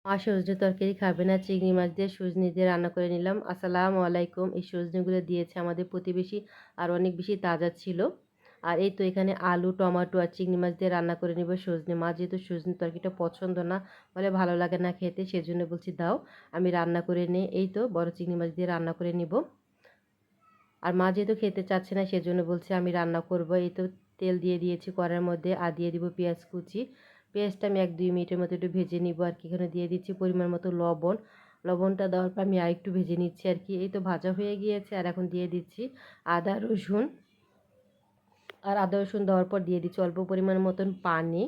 মা সজনে তরকারি খাবে না, চিংড়ি মাছ দিয়ে সজনে দিয়ে রান্না করে নিলাম। আসসালামু আলাইকুম। এই সজনেগুলো দিয়েছে আমাদের প্রতিবেশী, আর অনেক বেশি তাজা ছিল। আর এই তো এখানে আলু, টমেটো আর চিংড়ি মাছ দিয়ে রান্না করে নিব সজনে। মা যেহেতু সজনে তরকারিটা পছন্দ না, বলে ভালো লাগে না খেতে, সেজন্য বলছি দাও আমি রান্না করে নিই। এই তো বড় চিংড়ি মাছ দিয়ে রান্না করে নিব। আর মা যেহেতু খেতে চাচ্ছে না, সেজন্য বলছে আমি রান্না করব। এই তো তেল দিয়ে দিয়েছি কড়াইয়ের মধ্যে, আর দিয়ে দিব পেঁয়াজ কুচি। পেঁয়াজটা আমি 1-2 মিনিটের মতো একটু ভেজে নিব আর কি। এখানে দিয়ে দিচ্ছি পরিমাণ মতো লবণ। লবণটা দেওয়ার পর আমি আরেকটু ভেজে নিচ্ছি আর কি। এই তো ভাজা হয়ে গিয়েছে, আর এখন দিয়ে দিচ্ছি আদা রসুন। আর আদা রসুন দেওয়ার পর দিয়ে দিচ্ছি অল্প পরিমাণ মতন পানি।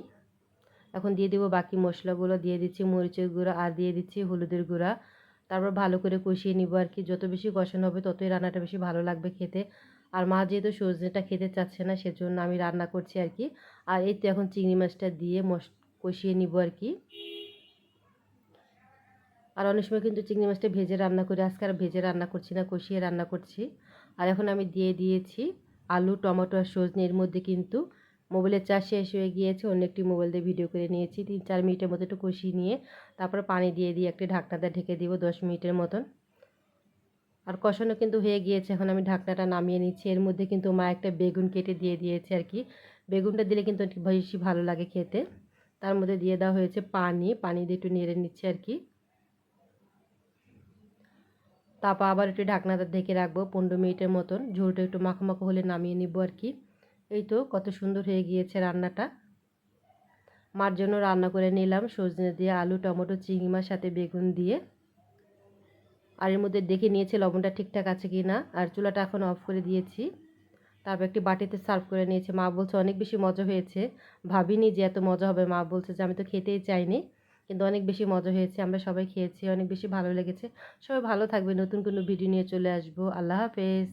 এখন দিয়ে দিব বাকি মশলাগুলো, দিয়ে দিচ্ছি মরিচের গুঁড়া আর দিয়ে দিচ্ছি হলুদের গুঁড়া। তারপর ভালো করে কষিয়ে নিব আর কি। যত বেশি কষানো হবে ততই রান্নাটা বেশি ভালো লাগবে খেতে। আর মা যেহেতু সজনেটা খেতে চাচ্ছে না, সেজন্য আমি রান্না করছি আর কি। আর এই তো এখন চিংড়ি মাছটা দিয়ে কষিয়ে নিব আর কি। আর অনেক সময় কিন্তু চিংড়ি মাছটা ভেজে রান্না করি, আজকে আর ভেজে রান্না করছি না, কষিয়ে রান্না করছি। আর এখন আমি দিয়ে দিয়েছি আলু, টমেটো আর সজনে। এর মধ্যে কিন্তু মোবাইলের চার্জ শেষ হয়ে গিয়েছে, অন্য একটি মোবাইল দিয়ে ভিডিও করে নিয়েছি। 3-4 মিনিটের মতো একটু কষিয়ে নিয়ে তারপর পানি দিয়ে একটি ঢাকনা দিয়ে ঢেকে দিব 10 মিনিটের মতন। আর কষানো কিন্তু হয়ে গিয়েছে, এখন আমি ঢাকনাটা নামিয়ে নিচ্ছি। এর মধ্যে কিন্তু মা একটা বেগুন কেটে দিয়ে দিয়েছে আর কি। বেগুনটা দিলে কিন্তু একটু বেশি ভালো লাগে খেতে। তার মধ্যে দিয়ে দেওয়া হয়েছে পানি, পানি দিয়ে একটু নেড়ে নিচ্ছে আর কি। তারপর আবার একটু ঢাকনাটা ঢেকে রাখবো 15 মিনিটের মতন। ঝোলটা একটু মাখো মাখো হলে নামিয়ে নিব আর কি। এই তো কত সুন্দর হয়ে গিয়েছে রান্নাটা। মার জন্য রান্না করে নিলাম সজনে দিয়ে আলু, টমেটো, চিংড়ি মাছ সাথে বেগুন দিয়ে। আর এর মধ্যে দেখে নিয়েছি লবণটা ঠিকঠাক আছে কি না। আর চুলাটা এখন অফ করে দিয়েছি। তারপর একটি বাটিতে সার্ভ করে নিয়েছে। মা বলছে অনেক বেশি মজা হয়েছে, ভাবিনি যে এত মজা হবে। মা বলছে যে আমি তো খেতেই চাইনি, কিন্তু অনেক বেশি মজা হয়েছে। আমরা সবাই খেয়েছি, অনেক বেশি ভালো লেগেছে। সবাই ভালো থাকবে, নতুন কোনো ভিডিও নিয়ে চলে আসবো। আল্লাহ হাফেজ।